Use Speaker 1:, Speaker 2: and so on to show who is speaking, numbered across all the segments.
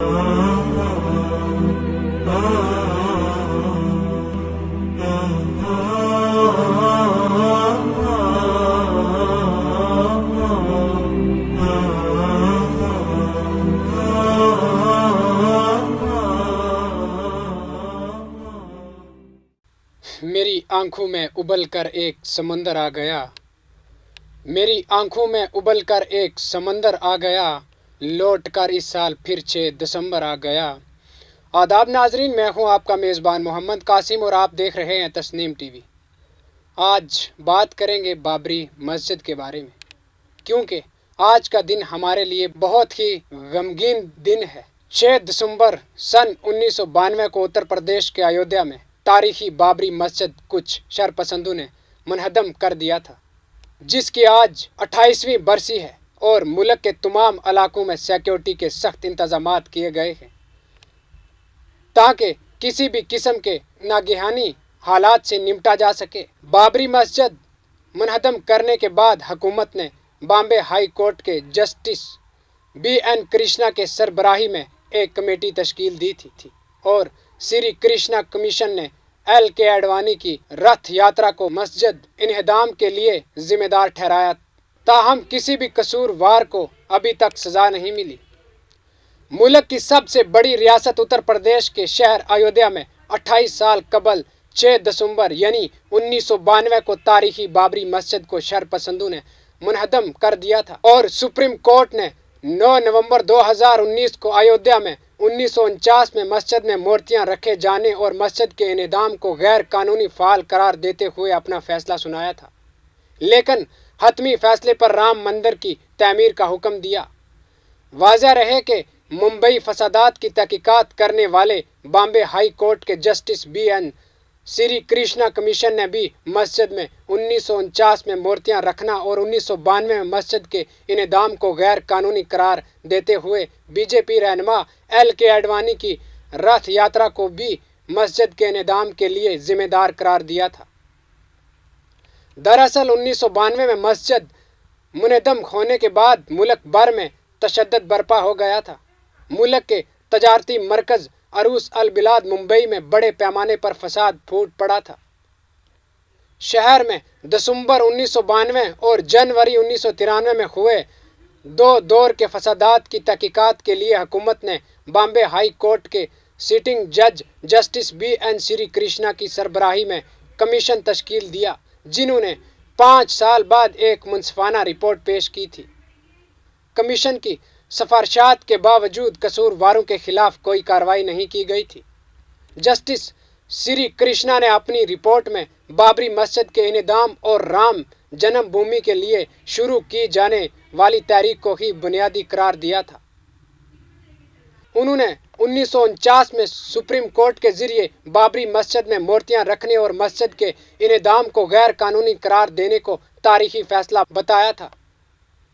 Speaker 1: मेरी आंखों में उबल कर एक समंदर आ गया, मेरी आंखों में उबल कर एक समंदर आ गया, लौट कर इस साल फिर 6 दिसंबर आ गया। आदाब नाजरीन, मैं हूं आपका मेज़बान मोहम्मद कासिम और आप देख रहे हैं तस्नीम टीवी। आज बात करेंगे बाबरी मस्जिद के बारे में, क्योंकि आज का दिन हमारे लिए बहुत ही गमगीन दिन है। 6 दिसंबर सन 1992 को उत्तर प्रदेश के अयोध्या में तारीखी बाबरी मस्जिद कुछ शरपसंदों ने मुनहदम कर दिया था, जिसकी आज 28वीं बरसी है और मुल्क के तमाम इलाकों में सिक्योरिटी के सख्त इंतजामात किए गए हैं ताकि किसी भी किस्म के नागहानी हालात से निपटा जा सके। बाबरी मस्जिद मुनहदम करने के बाद हुकूमत ने बॉम्बे हाई कोर्ट के जस्टिस BN कृष्णा के सरबराही में एक कमेटी तश्कील दी थी और श्री कृष्णा कमीशन ने LK आडवाणी की रथ यात्रा को मस्जिद इन्हदाम के लिए जिम्मेदार ठहराया। ताहम किसी भी कसूरवार को अभी तक सजा नहीं मिली। मुल्क की सबसे बड़ी रियासत उत्तर प्रदेश के शहर अयोध्या में 28 साल कबल 6 दिसंबर यानी 1992 को तारीखी बाबरी मस्जिद को शरपसंदों ने मुनहदम कर दिया था और सुप्रीम कोर्ट ने 9 नवंबर 2019 को अयोध्या में 1949 में मस्जिद में मूर्तियां रखे जाने और मस्जिद के इन्हदाम को गैर कानूनी फाल करार देते हुए अपना फैसला सुनाया था, लेकिन हतमी फैसले पर राम मंदिर की तामीर का हुक्म दिया। वाज़ह रहे कि मुंबई फसादात की तहकीकात करने वाले बॉम्बे हाई कोर्ट के justice BN Shri Krishna commission ने भी मस्जिद में 1949 में मूर्तियां रखना और 1992 में मस्जिद के इन्हदाम को गैर कानूनी करार देते हुए BJP रहनुमा LK आडवाणी की रथ यात्रा को भी मस्जिद के इन्हदाम के लिए जिम्मेदार करार दिया था। दरअसल 1992 में मस्जिद मुनहदम होने के बाद मुल्क भर में तशद्दुद बर्पा हो गया था। मुल्क के तजारती मरकज़ अरूस अल बिलाद मुंबई में बड़े पैमाने पर फसाद फूट पड़ा था। शहर में दिसंबर 1992 और जनवरी 1993 में हुए 2 दौर के फसादात की तहकीकात के लिए हुकूमत ने बॉम्बे हाई कोर्ट के सिटिंग जज जस्टिस BN श्री कृष्णा की सरबराही में कमीशन तश्कील दिया, जिन्होंने 5 साल बाद एक मुनसिफाना रिपोर्ट पेश की थी। कमीशन की सिफारिशात के बावजूद कसूरवारों के खिलाफ कोई कार्रवाई नहीं की गई थी। जस्टिस श्री कृष्णा ने अपनी रिपोर्ट में बाबरी मस्जिद के इन्हदाम और राम जन्मभूमि के लिए शुरू की जाने वाली तहरीक को ही बुनियादी करार दिया था। उन्होंने 1949 में सुप्रीम कोर्ट के जरिए बाबरी मस्जिद में मूर्तियां रखने और मस्जिद के इन्हदाम को गैर कानूनी करार देने को तारीखी फैसला बताया था।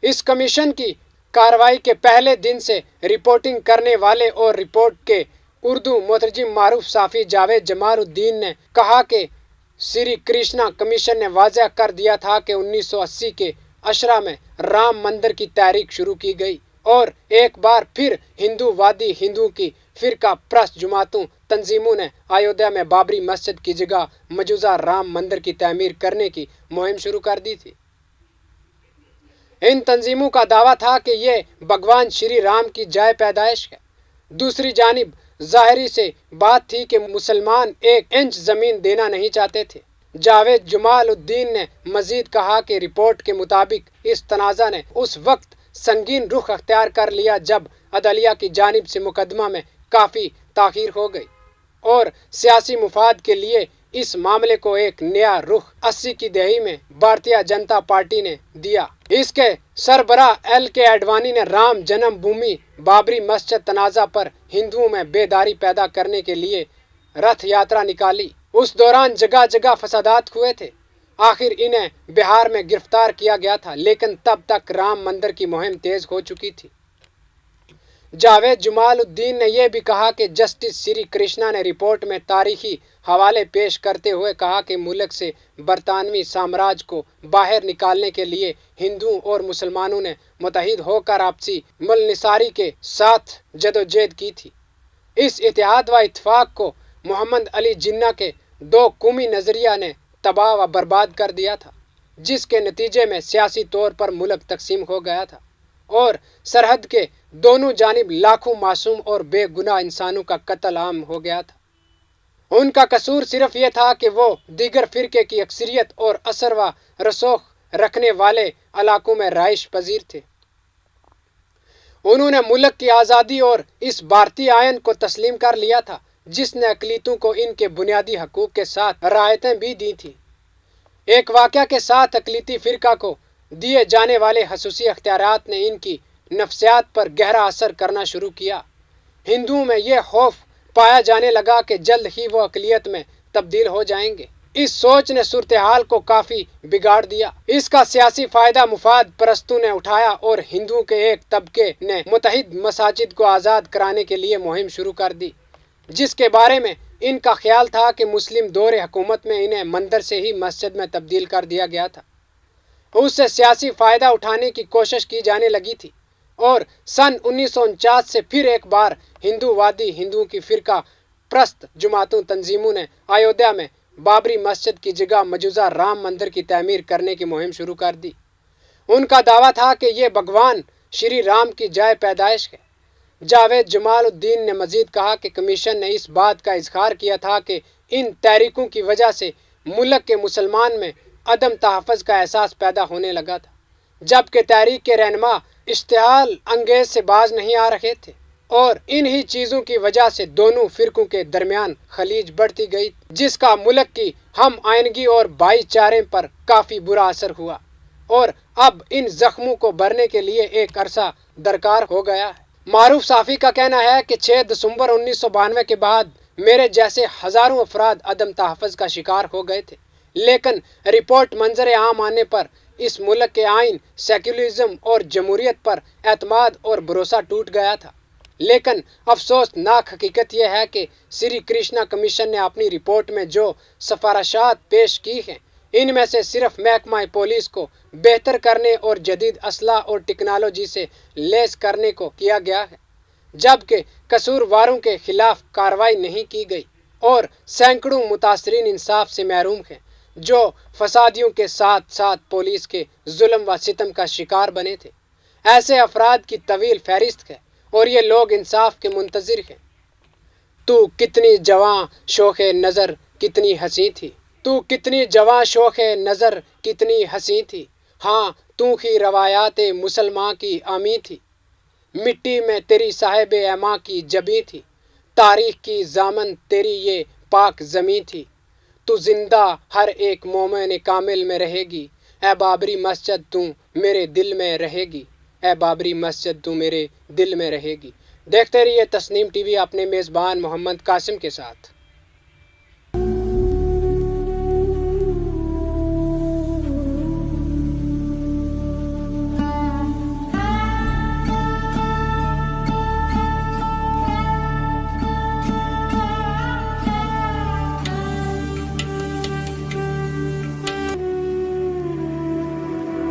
Speaker 1: इस कमीशन की कार्रवाई के पहले दिन से रिपोर्टिंग करने वाले और रिपोर्ट के उर्दू मुतरजिम मारूफ साफ़ी जावेद जमालुद्दीन ने कहा कि श्री कृष्णा कमीशन ने वाज़ह कर दिया था कि 1980 के अशरा में राम मंदिर की तहरीक शुरू की गई और एक बार फिर हिंदूवादी हिंदू की फ़िरका प्रस्त जमातों तंजीमों ने अयोध्या में बाबरी मस्जिद की जगह मौजूदा राम मंदिर की तामीर करने की मुहिम शुरू कर दी थी। इन तंजीमों का दावा था कि ये भगवान श्री राम की जाए पैदाइश है। दूसरी जानिब ज़ाहिरी से बात थी कि मुसलमान 1 इंच ज़मीन देना नहीं चाहते थे। जावेद जमालुद्दीन ने मज़ीद कहा कि रिपोर्ट के मुताबिक इस तनाज़ा ने उस वक्त संगीन रुख अख्तियार कर लिया जब अदलिया की जानिब से मुकदमा में काफ़ी ताख़ीर हो गई और सियासी मुफाद के लिए इस मामले को एक नया रुख 80 की दहाई में भारतीय जनता पार्टी ने दिया। इसके सरबराह LK आडवाणी ने राम जन्मभूमि बाबरी मस्जिद तनाज़ा पर हिंदुओं में बेदारी पैदा करने के लिए रथ यात्रा निकाली। उस दौरान जगह जगह फसादात हुए थे। आखिर इन्हें बिहार में गिरफ्तार किया गया था, लेकिन तब तक राम मंदिर की मुहिम तेज हो चुकी थी। جاوید جمال الدین نے یہ بھی کہا کہ جسٹس سری کرشنا نے رپورٹ میں تاریخی حوالے پیش کرتے ہوئے کہا کہ ملک سے برطانوی سامراج کو باہر نکالنے کے لیے ہندوؤں اور مسلمانوں نے متحد ہو کر آپسی ملنساری کے ساتھ جدوجہد کی تھی۔ اس اتحاد و اتفاق کو محمد علی جناح کے دو قومی نظریہ نے تباہ و برباد کر دیا تھا، جس کے نتیجے میں سیاسی طور پر ملک تقسیم ہو گیا تھا اور سرحد کے دونوں جانب لاکھوں معصوم اور بے گناہ انسانوں کا قتل عام ہو گیا تھا۔ ان کا قصور صرف یہ تھا کہ وہ دیگر فرقے کی اکثریت اور اثر و رسوخ رکھنے والے علاقوں میں رہائش پذیر تھے۔ انہوں نے ملک کی آزادی اور اس بھارتی آئین کو تسلیم کر لیا تھا جس نے اقلیتوں کو ان کے بنیادی حقوق کے ساتھ رعایتیں بھی دی تھیں۔ ایک واقعہ کے ساتھ اقلیتی فرقہ کو دیے جانے والے خصوصی اختیارات نے ان کی نفسیات پر گہرا اثر کرنا شروع کیا۔ ہندوؤں میں یہ خوف پایا جانے لگا کہ جلد ہی وہ اقلیت میں تبدیل ہو جائیں گے۔ اس سوچ نے صورتحال کو کافی بگاڑ دیا۔ اس کا سیاسی فائدہ مفاد پرستوں نے اٹھایا اور ہندوؤں کے ایک طبقے نے متحد مساجد کو آزاد کرانے کے لیے مہم شروع کر دی، جس کے بارے میں ان کا خیال تھا کہ مسلم دور حکومت میں انہیں مندر سے ہی مسجد میں تبدیل کر دیا گیا تھا۔ اس سے سیاسی فائدہ اٹھانے کی کوشش کی جانے لگی تھی اور سن 1949 سے پھر ایک بار ہندو وادی ہندوؤں کی فرقہ پرست جماعتوں تنظیموں نے ایودھیا میں بابری مسجد کی جگہ مجوزہ رام مندر کی تعمیر کرنے کی مہم شروع کر دی۔ ان کا دعویٰ تھا کہ یہ بھگوان شری رام کی جائے پیدائش ہے۔ جاوید جمال الدین نے مزید کہا کہ کمیشن نے اس بات کا اظہار کیا تھا کہ ان تحریکوں کی وجہ سے ملک کے مسلمان میں عدم تحفظ کا احساس پیدا ہونے لگا تھا، جبکہ تحریک کے رہنما اشتعال انگیز سے باز نہیں آ رہے تھے اور انہی چیزوں کی وجہ سے دونوں فرقوں کے درمیان خلیج بڑھتی گئی، جس کا ملک کی ہم آہنگی اور بھائی چارے پر کافی برا اثر ہوا اور اب ان زخموں کو بھرنے کے لیے ایک عرصہ درکار ہو گیا ہے۔ معروف صحافی کا کہنا ہے کہ 6 دسمبر 1992 کے بعد میرے جیسے ہزاروں افراد عدم تحفظ کا شکار ہو گئے تھے، لیکن رپورٹ منظر عام آنے پر اس ملک کے آئین، سیکولرزم اور جمہوریت پر اعتماد اور بھروسہ ٹوٹ گیا تھا۔ لیکن افسوسناک حقیقت یہ ہے کہ سری کرشنا کمیشن نے اپنی رپورٹ میں جو سفارشات پیش کی ہیں، ان میں سے صرف محکمہ پولیس کو بہتر کرنے اور جدید اسلحہ اور ٹیکنالوجی سے لیس کرنے کو کیا گیا ہے، جبکہ قصورواروں کے خلاف کارروائی نہیں کی گئی اور سینکڑوں متاثرین انصاف سے محروم ہیں جو فسادیوں کے ساتھ ساتھ پولیس کے ظلم و ستم کا شکار بنے تھے۔ ایسے افراد کی طویل فہرست ہے اور یہ لوگ انصاف کے منتظر ہیں۔ تو کتنی جواں شوخ نظر کتنی حسین تھی، تو کتنی جواں شوخ نظر کتنی حسین تھی، ہاں تو ہی روایات مسلماں کی آمی تھی، مٹی میں تیری صاحب ایما کی جبیں تھی، تاریخ کی ضامن تیری یہ پاک زمیں تھی، تو زندہ ہر ایک مومن کامل میں رہے گی، اے بابری مسجد تو میرے دل میں رہے گی، اے بابری مسجد تو میرے دل میں رہے گی۔ دیکھتے رہیے تسنیم ٹی وی اپنے میزبان محمد قاسم کے ساتھ۔